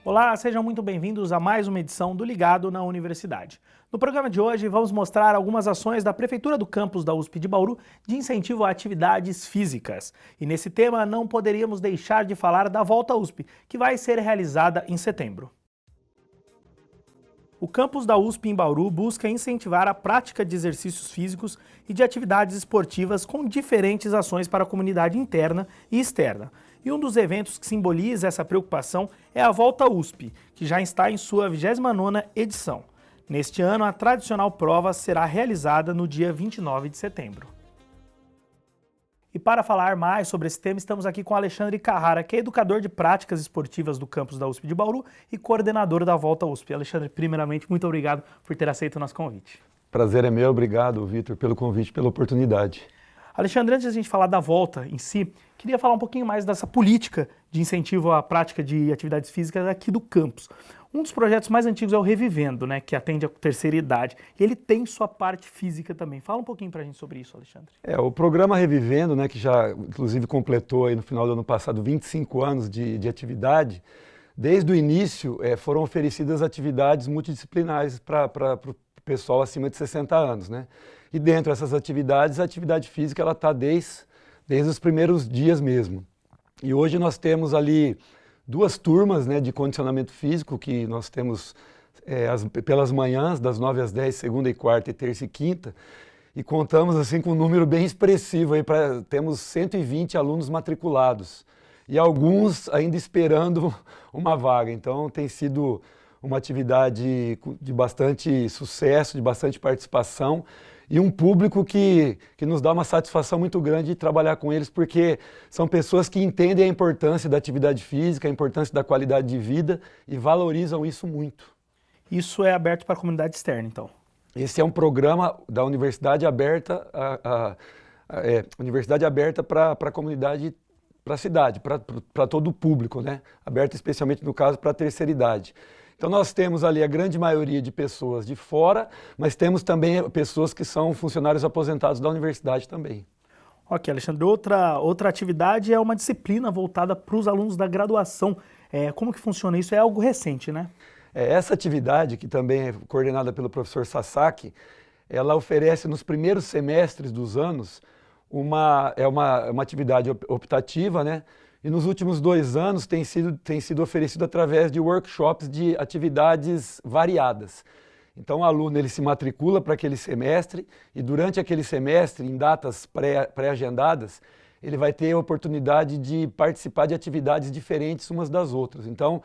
Olá, sejam muito bem-vindos a mais uma edição do Ligado na Universidade. No programa de hoje vamos mostrar algumas ações da Prefeitura do campus da USP de Bauru de incentivo a atividades físicas. E nesse tema não poderíamos deixar de falar da Volta USP, que vai ser realizada em setembro. O campus da USP em Bauru busca incentivar a prática de exercícios físicos e de atividades esportivas com diferentes ações para a comunidade interna e externa. E um dos eventos que simboliza essa preocupação é a Volta USP, que já está em sua 29ª edição. Neste ano, a tradicional prova será realizada no dia 29 de setembro. E para falar mais sobre esse tema, estamos aqui com Alexandre Carrara, que é educador de práticas esportivas do campus da USP de Bauru e coordenador da Volta USP. Alexandre, primeiramente, muito obrigado por ter aceito o nosso convite. Prazer é meu, obrigado, Vitor, pelo convite, pela oportunidade. Alexandre, antes de a gente falar da volta em si, queria falar um pouquinho mais dessa política de incentivo à prática de atividades físicas aqui do campus. Um dos projetos mais antigos é o Revivendo, né, que atende a terceira idade. E ele tem sua parte física também. Fala um pouquinho pra gente sobre isso, Alexandre. O programa Revivendo, né, que já inclusive completou aí no final do ano passado 25 anos de atividade, desde o início foram oferecidas atividades multidisciplinares para o pessoal acima de 60 anos, né? E dentro dessas atividades, a atividade física ela está desde os primeiros dias mesmo. E hoje nós temos ali duas turmas, né, de condicionamento físico, que nós temos pelas manhãs, das 9 às 10, segunda e quarta, e terça e quinta, e contamos assim com um número bem expressivo, aí temos 120 alunos matriculados, e alguns ainda esperando uma vaga. Então tem sido uma atividade de bastante sucesso, de bastante participação, e um público que nos dá uma satisfação muito grande de trabalhar com eles, porque são pessoas que entendem a importância da atividade física, a importância da qualidade de vida e valorizam isso muito. Isso é aberto para a comunidade externa, então? Esse é um programa da Universidade Aberta, Universidade Aberta para a comunidade, para a cidade, para todo o público, né? Aberta especialmente, no caso, para a terceira idade. Então nós temos ali a grande maioria de pessoas de fora, mas temos também pessoas que são funcionários aposentados da universidade também. Ok, Alexandre, outra atividade é uma disciplina voltada para os alunos da graduação. Como que funciona isso? É algo recente, né? Essa atividade, que também é coordenada pelo professor Sasaki, ela oferece nos primeiros semestres dos anos uma atividade optativa, né? E nos últimos 2 anos tem sido oferecido através de workshops de atividades variadas. Então o aluno ele se matricula para aquele semestre e durante aquele semestre, em datas pré-agendadas, ele vai ter a oportunidade de participar de atividades diferentes umas das outras. Então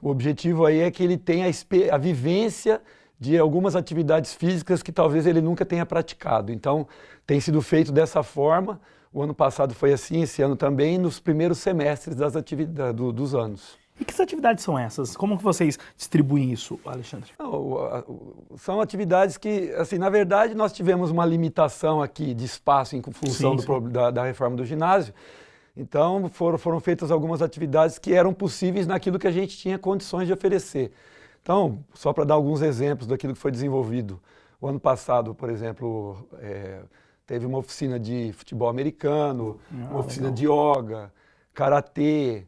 o objetivo aí é que ele tenha a vivência de algumas atividades físicas que talvez ele nunca tenha praticado. Então tem sido feito dessa forma. O ano passado foi assim, esse ano também, nos primeiros semestres dos anos. E que atividades são essas? Como que vocês distribuem isso, Alexandre? São atividades que, assim, na verdade, nós tivemos uma limitação aqui de espaço em função da reforma do ginásio. Então, foram feitas algumas atividades que eram possíveis naquilo que a gente tinha condições de oferecer. Então, só para dar alguns exemplos daquilo que foi desenvolvido. O ano passado, por exemplo, teve uma oficina de futebol americano, uma oficina de yoga, karatê,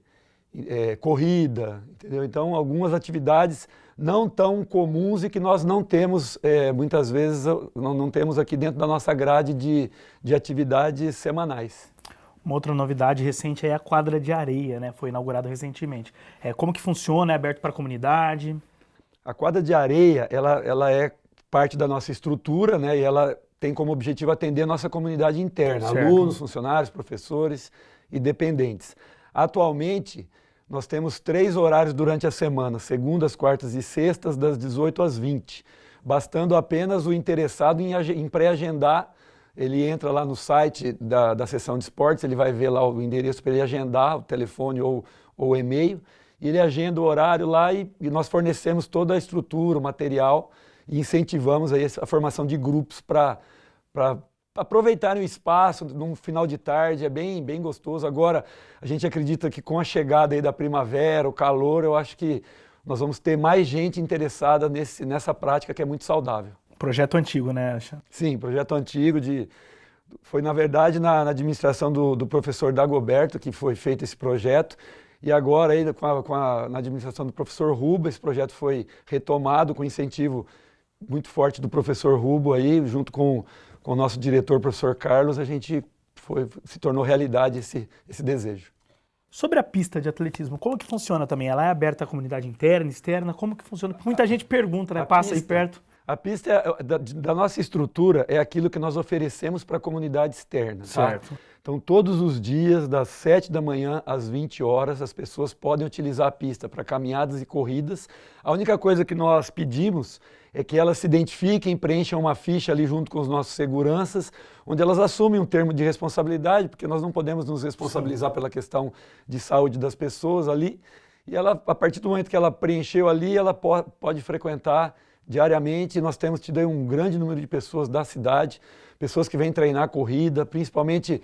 corrida, entendeu? Então, algumas atividades não tão comuns e que nós não temos, muitas vezes, não temos aqui dentro da nossa grade de atividades semanais. Uma outra novidade recente é a quadra de areia, né? Foi inaugurada recentemente. Como que funciona? É aberto para a comunidade? A quadra de areia, ela é parte da nossa estrutura, né? E ela tem como objetivo atender a nossa comunidade interna, Certo. alunos, funcionários, professores e dependentes. Atualmente, nós temos 3 horários durante a semana, segundas, quartas e sextas, das 18 às 20, bastando apenas o interessado em pré-agendar. Ele entra lá no site da seção de esportes, ele vai ver lá o endereço para ele agendar, o telefone ou o e-mail, e ele agenda o horário lá e nós fornecemos toda a estrutura, o material, e incentivamos aí a formação de grupos para aproveitarem o espaço num final de tarde, é bem gostoso. Agora, a gente acredita que com a chegada aí da primavera, o calor, eu acho que nós vamos ter mais gente interessada nessa prática que é muito saudável. Projeto antigo, né, Alexandre? Sim, projeto antigo, foi na verdade na administração do professor Dagoberto que foi feito esse projeto, e agora aí na administração do professor Rubo, esse projeto foi retomado com incentivo muito forte do professor Rubo aí, junto com o nosso diretor, professor Carlos, a gente se tornou realidade esse desejo. Sobre a pista de atletismo, como que funciona também? Ela é aberta à comunidade interna, externa? Como que funciona? Muita gente pergunta, né? Passa aí perto. A pista da nossa estrutura é aquilo que nós oferecemos para a comunidade externa. Certo. Tá? Então, todos os dias, das 7 da manhã às 20 horas, as pessoas podem utilizar a pista para caminhadas e corridas. A única coisa que nós pedimos é que elas se identifiquem, preencham uma ficha ali junto com os nossos seguranças, onde elas assumem um termo de responsabilidade, porque nós não podemos nos responsabilizar pela questão de saúde das pessoas ali. E ela, a partir do momento que ela preencheu ali, ela pode frequentar diariamente. Nós temos tido aí um grande número de pessoas da cidade, pessoas que vêm treinar corrida, principalmente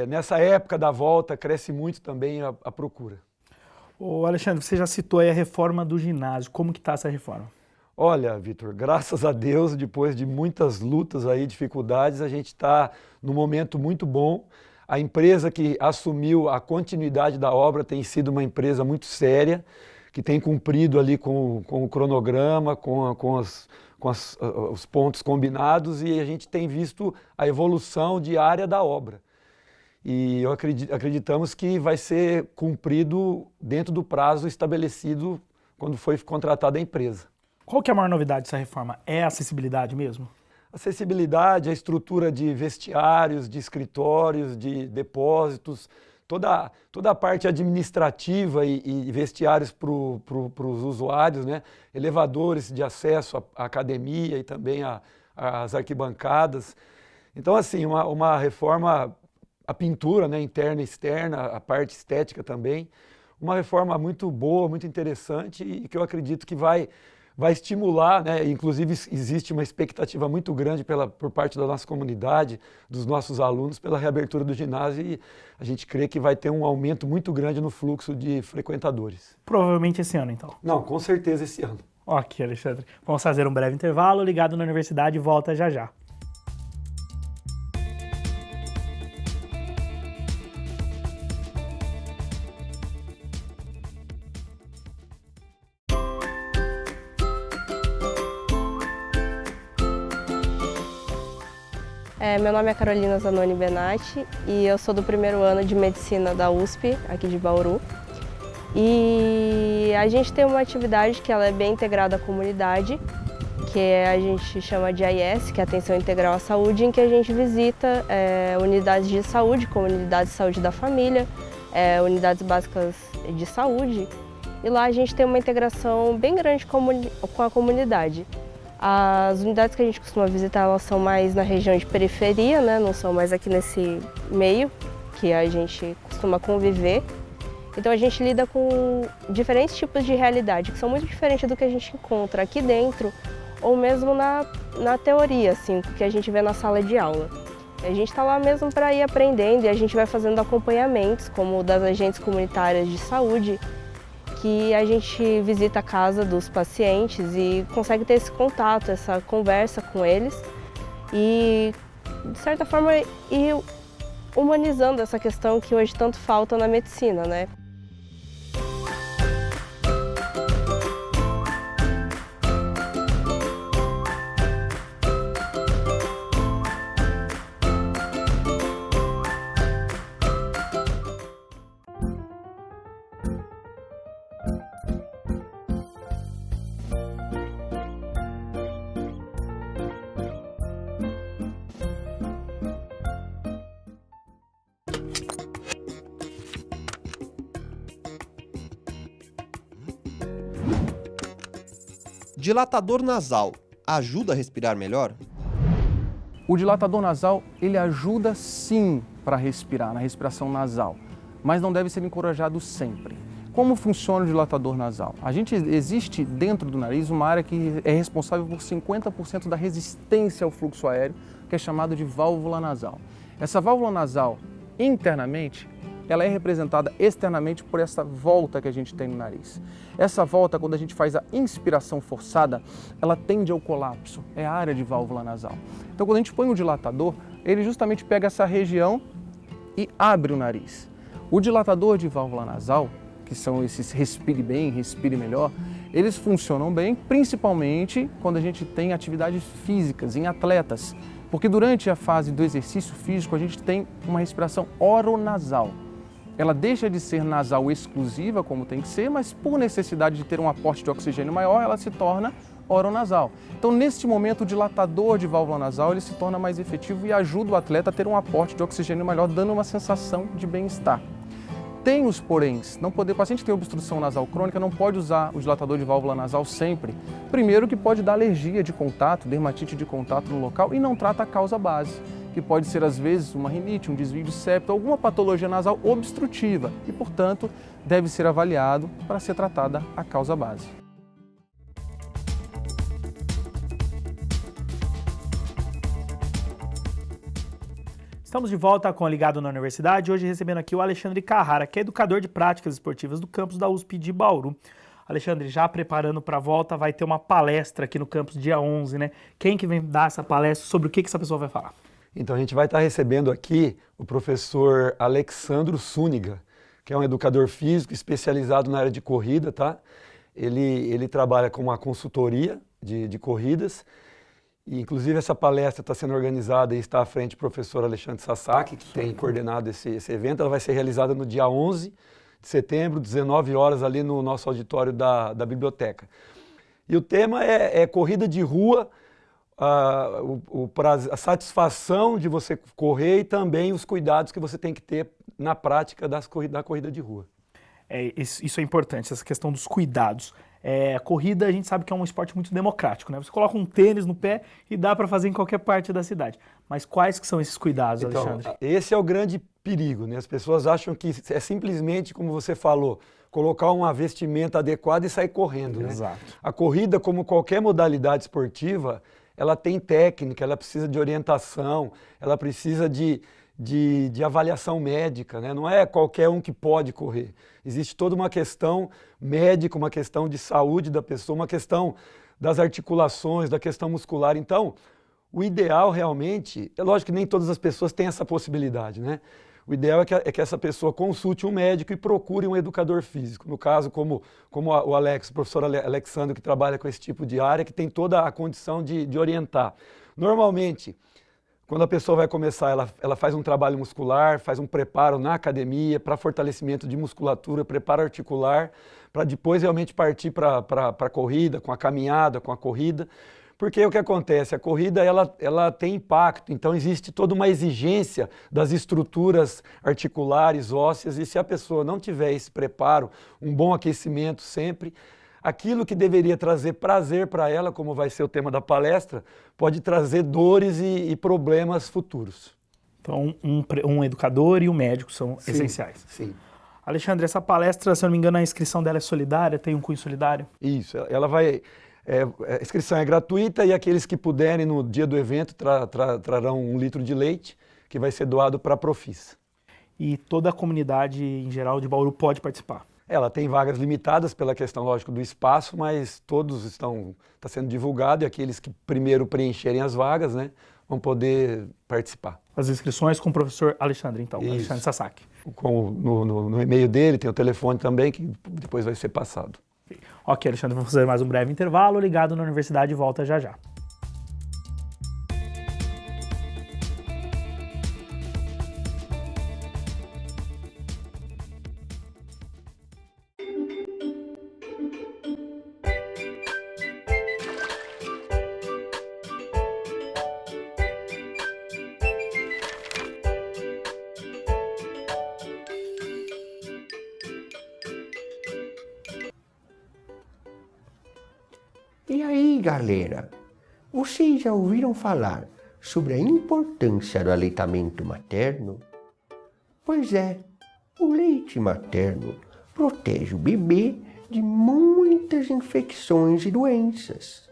nessa época da volta, cresce muito também a procura. Ô Alexandre, você já citou aí a reforma do ginásio. Como que está essa reforma? Olha, Vitor, graças a Deus, depois de muitas lutas aí, dificuldades, a gente está num momento muito bom. A empresa que assumiu a continuidade da obra tem sido uma empresa muito séria, que tem cumprido ali com o cronograma, com os pontos combinados, e a gente tem visto a evolução diária da obra. E acreditamos que vai ser cumprido dentro do prazo estabelecido quando foi contratada a empresa. Qual que é a maior novidade dessa reforma? É a acessibilidade mesmo? Acessibilidade, a estrutura de vestiários, de escritórios, de depósitos, toda a parte administrativa e vestiários para os usuários, né? Elevadores de acesso à academia e também às arquibancadas. Então, assim, uma reforma, a pintura, né, interna e externa, a parte estética também, uma reforma muito boa, muito interessante e que eu acredito que vai estimular, né? Inclusive existe uma expectativa muito grande por parte da nossa comunidade, dos nossos alunos, pela reabertura do ginásio, e a gente crê que vai ter um aumento muito grande no fluxo de frequentadores. Provavelmente esse ano, então. Não, com certeza esse ano. Ok, Alexandre. Vamos fazer um breve intervalo, ligado na universidade, volta já já. Meu nome é Carolina Zanoni Benatti e eu sou do primeiro ano de Medicina da USP, aqui de Bauru. E a gente tem uma atividade que ela é bem integrada à comunidade, que a gente chama de AIS, que é Atenção Integral à Saúde, em que a gente visita unidades de saúde, como unidades de saúde da família, unidades básicas de saúde. E lá a gente tem uma integração bem grande com a comunidade. As unidades que a gente costuma visitar, elas são mais na região de periferia, né? Não são mais aqui nesse meio que a gente costuma conviver. Então a gente lida com diferentes tipos de realidade, que são muito diferentes do que a gente encontra aqui dentro, ou mesmo na teoria, assim, que a gente vê na sala de aula. A gente está lá mesmo para ir aprendendo e a gente vai fazendo acompanhamentos, como das agentes comunitárias de saúde, que a gente visita a casa dos pacientes e consegue ter esse contato, essa conversa com eles e, de certa forma, ir humanizando essa questão que hoje tanto falta na medicina, né? Dilatador nasal ajuda a respirar melhor? O dilatador nasal, ele ajuda sim para respirar, na respiração nasal, mas não deve ser encorajado sempre. Como funciona o dilatador nasal? Existe dentro do nariz uma área que é responsável por 50% da resistência ao fluxo aéreo, que é chamada de válvula nasal. Essa válvula nasal, internamente, ela é representada externamente por essa volta que a gente tem no nariz. Essa volta, quando a gente faz a inspiração forçada, ela tende ao colapso, é a área de válvula nasal. Então, quando a gente põe um dilatador, ele justamente pega essa região e abre o nariz. O dilatador de válvula nasal, que são esses respire bem, respire melhor, eles funcionam bem, principalmente quando a gente tem atividades físicas, em atletas, porque durante a fase do exercício físico a gente tem uma respiração oronasal. Ela deixa de ser nasal exclusiva, como tem que ser, mas por necessidade de ter um aporte de oxigênio maior, ela se torna oronasal. Então, neste momento, o dilatador de válvula nasal ele se torna mais efetivo e ajuda o atleta a ter um aporte de oxigênio melhor, dando uma sensação de bem-estar. Tem os poréns, o paciente que tem obstrução nasal crônica não pode usar o dilatador de válvula nasal sempre. Primeiro que pode dar alergia de contato, dermatite de contato no local e não trata a causa base, que pode ser às vezes uma rinite, um desvio de septo, alguma patologia nasal obstrutiva e, portanto, deve ser avaliado para ser tratada a causa base. Estamos de volta com o Ligado na Universidade, hoje recebendo aqui o Alexandre Carrara, que é educador de práticas esportivas do campus da USP de Bauru. Alexandre, já preparando para a volta, vai ter uma palestra aqui no campus dia 11, né? Quem que vem dar essa palestra, sobre o que essa pessoa vai falar? Então a gente vai estar recebendo aqui o professor Alexandro Súniga, que é um educador físico especializado na área de corrida, tá? Ele trabalha com uma consultoria de corridas. E, inclusive, essa palestra está sendo organizada e está à frente do professor Alexandre Sasaki, que tem coordenado esse evento. Ela vai ser realizada no dia 11 de setembro, 19 horas, ali no nosso auditório da biblioteca. E o tema é corrida de rua, a satisfação de você correr e também os cuidados que você tem que ter na prática da corrida de rua. Isso é importante, essa questão dos cuidados. A corrida a gente sabe que é um esporte muito democrático, né? Você coloca um tênis no pé e dá para fazer em qualquer parte da cidade. Mas quais que são esses cuidados, Alexandre? Esse é o grande perigo, né? As pessoas acham que é simplesmente, como você falou, colocar uma vestimenta adequada e sair correndo, né? Exato. A corrida, como qualquer modalidade esportiva, ela tem técnica, ela precisa de orientação, ela precisa de avaliação médica, né? Não é qualquer um que pode correr. Existe toda uma questão médica, uma questão de saúde da pessoa, uma questão das articulações, da questão muscular. Então, o ideal realmente, é lógico que nem todas as pessoas têm essa possibilidade, né? O ideal é que essa pessoa consulte um médico e procure um educador físico. No caso, como o professor Alexandre, que trabalha com esse tipo de área, que tem toda a condição de orientar. Normalmente, quando a pessoa vai começar, ela faz um trabalho muscular, faz um preparo na academia para fortalecimento de musculatura, preparo articular, para depois realmente partir para a corrida, com a caminhada, com a corrida. Porque o que acontece? A corrida ela tem impacto, então existe toda uma exigência das estruturas articulares, ósseas, e se a pessoa não tiver esse preparo, um bom aquecimento sempre, aquilo que deveria trazer prazer para ela, como vai ser o tema da palestra, pode trazer dores e problemas futuros. Então, um educador e um médico são essenciais. Sim. Alexandre, essa palestra, se eu não me engano, a inscrição dela é solidária, tem um cunho solidário? Isso, ela vai... a inscrição é gratuita e aqueles que puderem no dia do evento trarão 1 litro de leite, que vai ser doado para a Profis. E toda a comunidade em geral de Bauru pode participar? Ela tem vagas limitadas pela questão, lógico, do espaço, mas todos está sendo divulgado e aqueles que primeiro preencherem as vagas, né, vão poder participar. As inscrições com o professor Alexandre, então, Isso. Alexandre Sasaki. No e-mail dele, tem o telefone também, que depois vai ser passado. Ok, Alexandre, vamos fazer mais um breve intervalo. Ligado na Universidade e volta já já. E aí, galera, vocês já ouviram falar sobre a importância do aleitamento materno? Pois é, o leite materno protege o bebê de muitas infecções e doenças.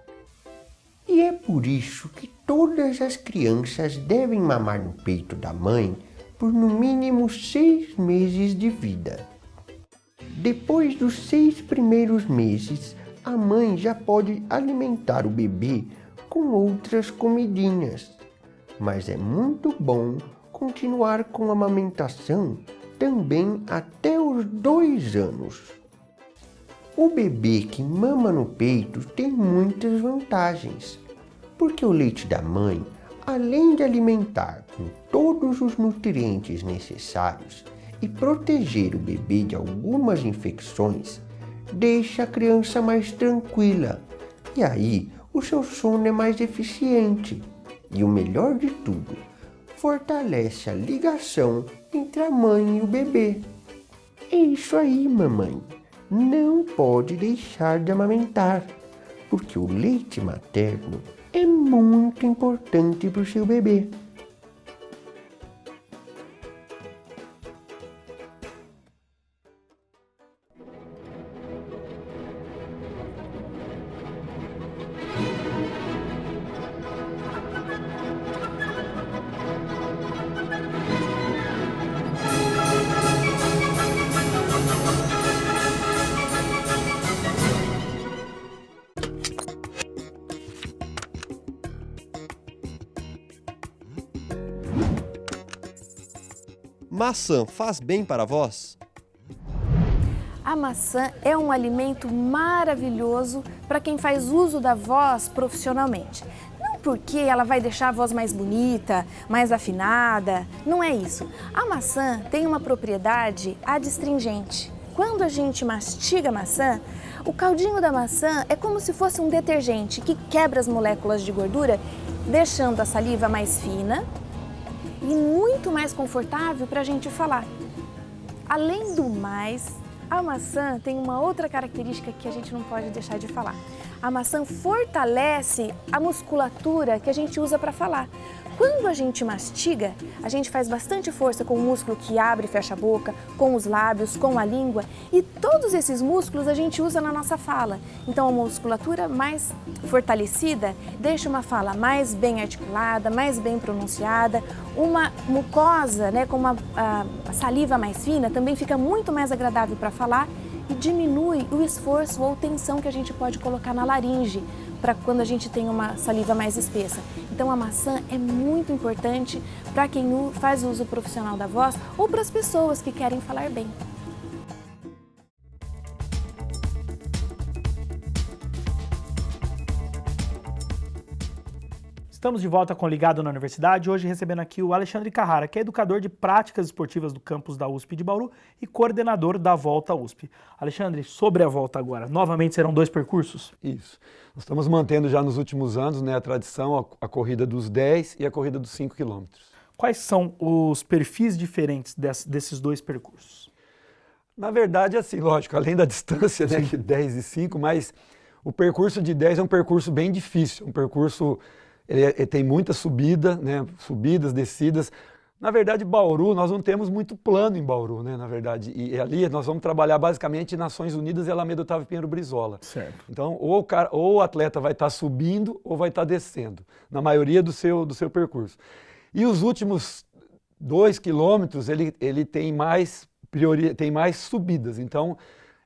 E é por isso que todas as crianças devem mamar no peito da mãe por no mínimo 6 meses de vida. Depois dos 6 primeiros meses, a mãe já pode alimentar o bebê com outras comidinhas. Mas é muito bom continuar com a amamentação também até os 2 anos. O bebê que mama no peito tem muitas vantagens, porque o leite da mãe, além de alimentar com todos os nutrientes necessários e proteger o bebê de algumas infecções, deixa a criança mais tranquila e aí o seu sono é mais eficiente. E o melhor de tudo, fortalece a ligação entre a mãe e o bebê. É isso aí, mamãe. Não pode deixar de amamentar, porque o leite materno é muito importante para o seu bebê. Maçã faz bem para a voz? A maçã é um alimento maravilhoso para quem faz uso da voz profissionalmente. Não porque ela vai deixar a voz mais bonita, mais afinada, não é isso. A maçã tem uma propriedade adstringente. Quando a gente mastiga a maçã, o caldinho da maçã é como se fosse um detergente que quebra as moléculas de gordura, deixando a saliva mais fina e muito mais confortável para a gente falar. Além do mais, a maçã tem uma outra característica que a gente não pode deixar de falar. A maçã fortalece a musculatura que a gente usa para falar. Quando a gente mastiga, a gente faz bastante força com o músculo que abre e fecha a boca, com os lábios, com a língua, e todos esses músculos a gente usa na nossa fala. Então, a musculatura mais fortalecida deixa uma fala mais bem articulada, mais bem pronunciada. Uma mucosa, com a saliva mais fina, também fica muito mais agradável para falar e diminui o esforço ou tensão que a gente pode colocar na laringe para quando a gente tem uma saliva mais espessa. Então a maçã é muito importante para quem faz uso profissional da voz ou para as pessoas que querem falar bem. Estamos de volta com o Ligado na Universidade, hoje recebendo aqui o Alexandre Carrara, que é educador de práticas esportivas do campus da USP de Bauru e coordenador da Volta USP. Alexandre, sobre a volta agora, novamente serão 2 percursos? Isso. Nós estamos mantendo já nos últimos anos, a tradição, a corrida dos 10 e a corrida dos 5 quilômetros. Quais são os perfis diferentes desses 2 percursos? Na verdade, assim, lógico, além da distância, que 10 e 5, mas o percurso de 10 é um percurso bem difícil, um percurso... Ele tem muita subida, subidas, descidas. Na verdade, Bauru, nós não temos muito plano em Bauru, na verdade. E ali nós vamos trabalhar basicamente Nações Unidas e Alameda Otávio Pinheiro Brizola. Certo. Então, ou o atleta vai estar subindo ou vai estar descendo, na maioria do seu percurso. E os últimos 2 quilômetros, ele tem mais subidas, então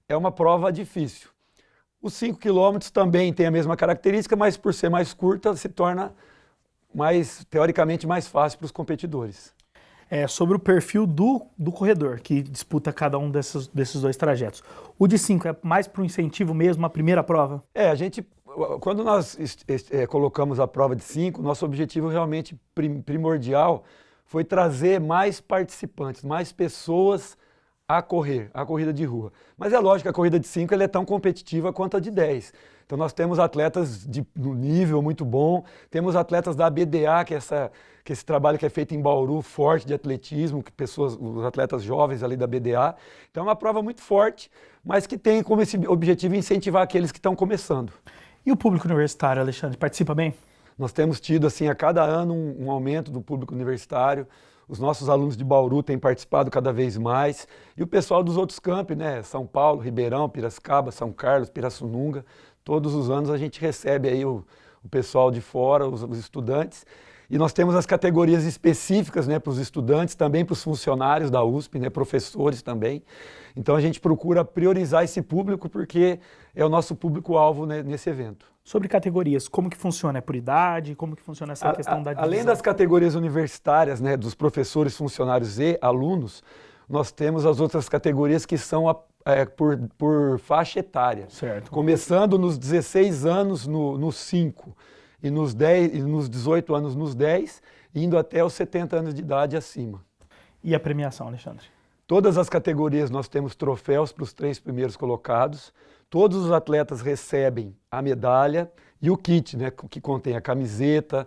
é uma prova difícil. Os 5 quilômetros também tem a mesma característica, mas por ser mais curta, se torna teoricamente mais fácil para os competidores. Sobre o perfil do corredor, que disputa cada um desses 2 trajetos. O de 5 é mais para o incentivo mesmo, a primeira prova? Quando nós colocamos a prova de 5, nosso objetivo realmente primordial foi trazer mais participantes, mais pessoas a correr, a corrida de rua. Mas é lógico que a corrida de 5 é tão competitiva quanto a de 10. Então nós temos atletas no nível muito bom, temos atletas da ABDA, que é esse trabalho que é feito em Bauru, forte de atletismo, os atletas jovens ali da BDA. Então é uma prova muito forte, mas que tem como esse objetivo incentivar aqueles que estão começando. E o público universitário, Alexandre, participa bem? Nós temos tido, assim, a cada ano um aumento do público universitário. Os nossos alunos de Bauru têm participado cada vez mais. E o pessoal dos outros campi, né? São Paulo, Ribeirão, Piracicaba, São Carlos, Pirassununga. Todos os anos a gente recebe aí o pessoal de fora, os estudantes. E nós temos as categorias específicas, né, para os estudantes, também para os funcionários da USP, né, professores também. Então a gente procura priorizar esse público porque é o nosso público-alvo, né, nesse evento. Sobre categorias, como que funciona? É por idade? Como que funciona essa questão da divisão? Além das categorias universitárias, né, dos professores, funcionários e alunos, nós temos as outras categorias que são por faixa etária. Certo. Começando nos 16 anos nos 5 e nos 18 anos nos 10, indo até os 70 anos de idade acima. E a premiação, Alexandre? Todas as categorias nós temos troféus para os 3 primeiros colocados. Todos os atletas recebem a medalha e o kit, né, que contém a camiseta,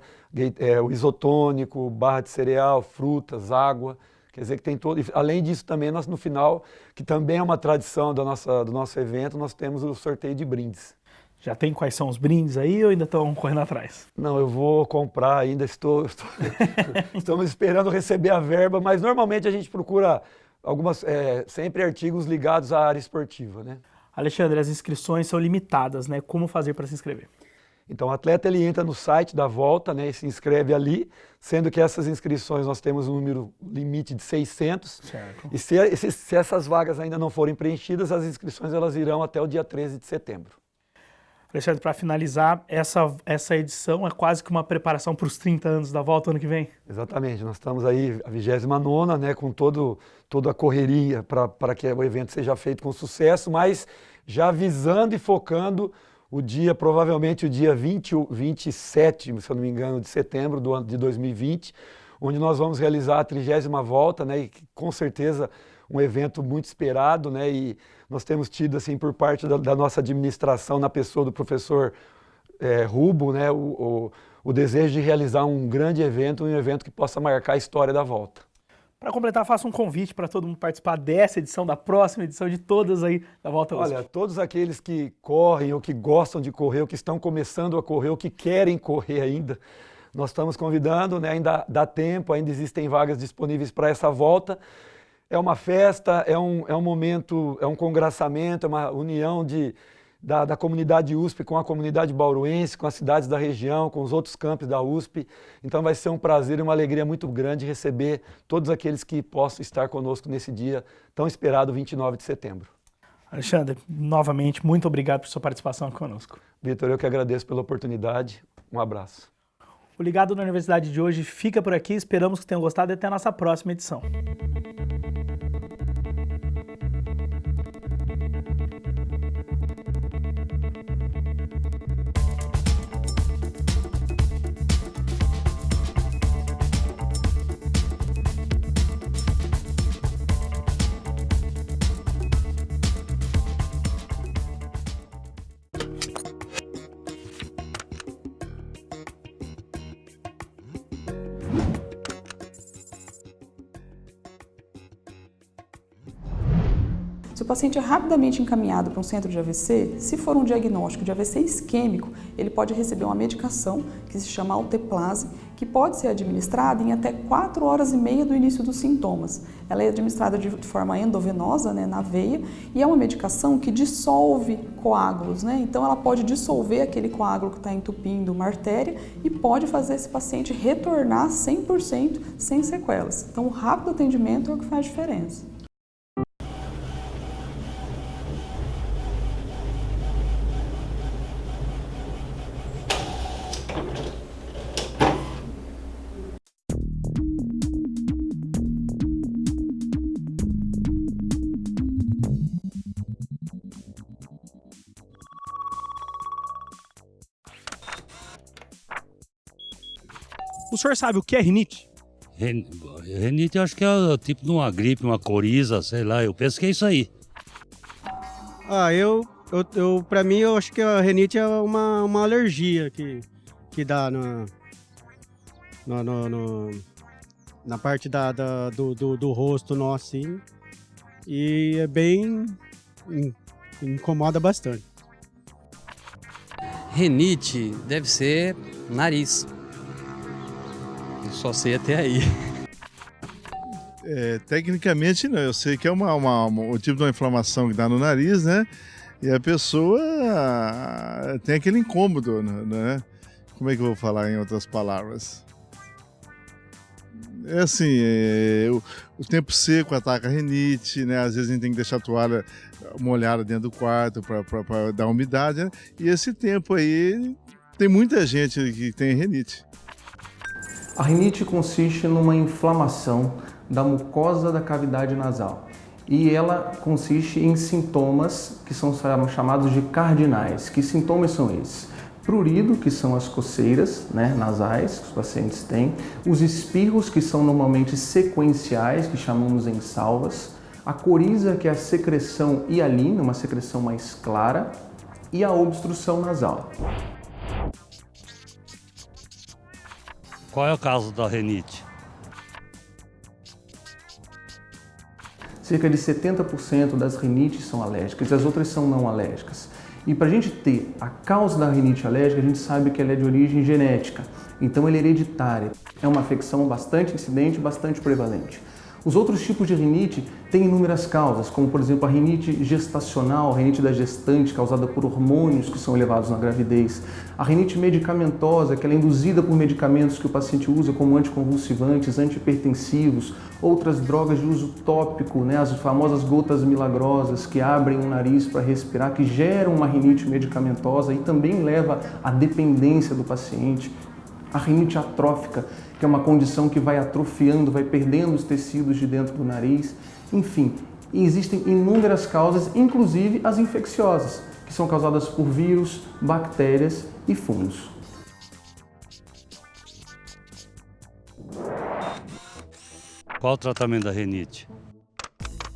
o isotônico, barra de cereal, frutas, água. Quer dizer que tem todo. Além disso também, nós no final, que também é uma tradição do nosso evento, nós temos o sorteio de brindes. Já tem quais são os brindes aí ou ainda estão correndo atrás? Não, eu vou comprar ainda, estamos esperando receber a verba, mas normalmente a gente procura sempre artigos ligados à área esportiva, né? Alexandre, as inscrições são limitadas, né? Como fazer para se inscrever? Então o atleta ele entra no site da volta, né, e se inscreve ali, sendo que essas inscrições nós temos um número limite de 600. Certo. E se essas vagas ainda não forem preenchidas, as inscrições elas irão até o dia 13 de setembro. Alexandre, para finalizar, essa edição é quase que uma preparação para os 30 anos da volta ano que vem? Exatamente, nós estamos aí a 29ª, né, com toda a correria para que o evento seja feito com sucesso, mas já visando e focando provavelmente o dia 27, se eu não me engano, de setembro do ano de 2020, onde nós vamos realizar a 30ª volta, né, e com certeza um evento muito esperado, né, e nós temos tido, assim, por parte da nossa administração, na pessoa do professor Rubo, né, o desejo de realizar um grande evento, um evento que possa marcar a história da volta. Para completar, faço um convite para todo mundo participar dessa edição, da próxima edição, de todas aí da Volta USP. Olha, todos aqueles que correm, ou que gostam de correr, ou que estão começando a correr, ou que querem correr ainda, nós estamos convidando, né, ainda dá tempo, ainda existem vagas disponíveis para essa volta. É uma festa, é um momento, é um congraçamento, é uma união da comunidade USP com a comunidade bauruense, com as cidades da região, com os outros campos da USP. Então vai ser um prazer e uma alegria muito grande receber todos aqueles que possam estar conosco nesse dia tão esperado, 29 de setembro. Alexandre, novamente, muito obrigado por sua participação aqui conosco. Vitor, eu que agradeço pela oportunidade. Um abraço. O Ligado na Universidade de hoje fica por aqui. Esperamos que tenham gostado e até a nossa próxima edição. Se o paciente é rapidamente encaminhado para um centro de AVC, se for um diagnóstico de AVC isquêmico, ele pode receber uma medicação que se chama alteplase, que pode ser administrada em até 4 horas e meia do início dos sintomas. Ela é administrada de forma endovenosa, né, na veia, e é uma medicação que dissolve coágulos, né? Então ela pode dissolver aquele coágulo que está entupindo uma artéria e pode fazer esse paciente retornar 100% sem sequelas. Então o rápido atendimento é o que faz diferença. O senhor sabe o que é rinite? Rinite eu acho que é tipo de uma gripe, uma coriza, sei lá, eu penso que é isso aí. Pra mim, eu acho que a rinite é uma alergia que dá na parte do rosto nosso, assim, e é bem... incomoda bastante. Rinite deve ser nariz. Eu só sei até aí. Tecnicamente não, eu sei que é o tipo de uma inflamação que dá no nariz, né? E a pessoa tem aquele incômodo, né? Como é que eu vou falar em outras palavras? É assim, o tempo seco ataca a rinite, né? Às vezes a gente tem que deixar a toalha molhada dentro do quarto para dar umidade, né? E esse tempo aí tem muita gente que tem rinite. A rinite consiste numa inflamação da mucosa da cavidade nasal e ela consiste em sintomas que são chamados de cardinais. Que sintomas são esses? Prurido, que são as coceiras, né, nasais que os pacientes têm, os espirros, que são normalmente sequenciais, que chamamos em salvas, a coriza, que é a secreção hialina, uma secreção mais clara, e a obstrução nasal. Qual é o caso da rinite? Cerca de 70% das rinites são alérgicas e as outras são não alérgicas. E para a gente ter a causa da rinite alérgica, a gente sabe que ela é de origem genética, então ela é hereditária. É uma afecção bastante incidente, bastante prevalente. Os outros tipos de rinite têm inúmeras causas, como por exemplo a rinite gestacional, a rinite da gestante, causada por hormônios que são elevados na gravidez. A rinite medicamentosa, que ela é induzida por medicamentos que o paciente usa como anticonvulsivantes, antihipertensivos, outras drogas de uso tópico, né, as famosas gotas milagrosas que abrem o nariz para respirar, que geram uma rinite medicamentosa e também leva à dependência do paciente. A rinite atrófica, que é uma condição que vai atrofiando, vai perdendo os tecidos de dentro do nariz. Enfim, existem inúmeras causas, inclusive as infecciosas, que são causadas por vírus, bactérias e fungos. Qual o tratamento da rinite?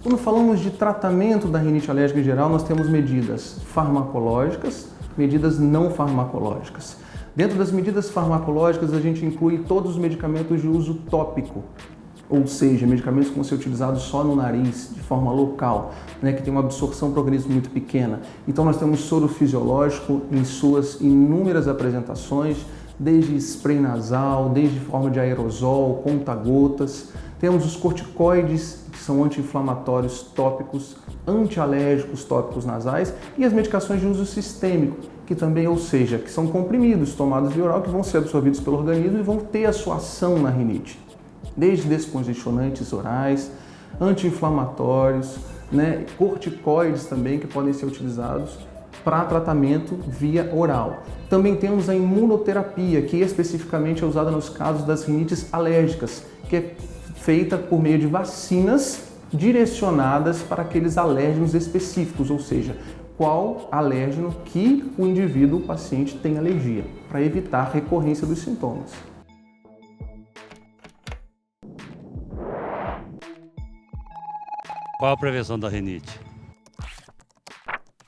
Quando falamos de tratamento da rinite alérgica em geral, nós temos medidas farmacológicas, medidas não farmacológicas. Dentro das medidas farmacológicas, a gente inclui todos os medicamentos de uso tópico, ou seja, medicamentos que vão ser utilizados só no nariz, de forma local, né, que tem uma absorção para o organismo muito pequena. Então nós temos soro fisiológico em suas inúmeras apresentações, desde spray nasal, desde forma de aerosol, conta-gotas. Temos os corticoides, que são anti-inflamatórios tópicos, antialérgicos tópicos nasais, e as medicações de uso sistêmico, que também, ou seja, que são comprimidos tomados via oral que vão ser absorvidos pelo organismo e vão ter a sua ação na rinite. Desde descongestionantes orais, anti-inflamatórios, né, corticoides também que podem ser utilizados para tratamento via oral. Também temos a imunoterapia, que especificamente é usada nos casos das rinites alérgicas, que é feita por meio de vacinas direcionadas para aqueles alérgenos específicos, ou seja, qual alérgeno que o indivíduo, o paciente, tem alergia, para evitar a recorrência dos sintomas. Qual a prevenção da rinite?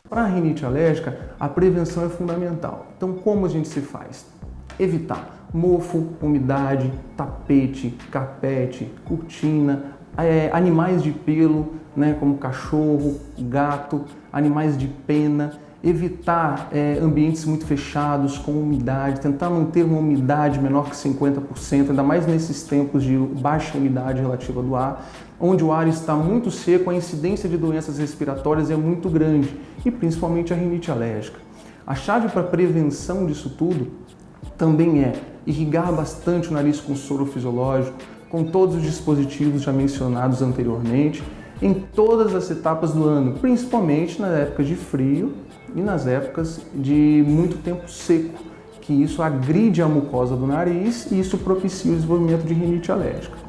Para a rinite alérgica, a prevenção é fundamental. Então, como a gente se faz? Evitar mofo, umidade, tapete, carpete, cortina, animais de pelo, né, como cachorro, gato, animais de pena, evitar ambientes muito fechados, com umidade, tentar manter uma umidade menor que 50%, ainda mais nesses tempos de baixa umidade relativa do ar, onde o ar está muito seco, a incidência de doenças respiratórias é muito grande, e principalmente a rinite alérgica. A chave para a prevenção disso tudo também é irrigar bastante o nariz com soro fisiológico, com todos os dispositivos já mencionados anteriormente, em todas as etapas do ano, principalmente nas épocas de frio e nas épocas de muito tempo seco, que isso agride a mucosa do nariz e isso propicia o desenvolvimento de rinite alérgica.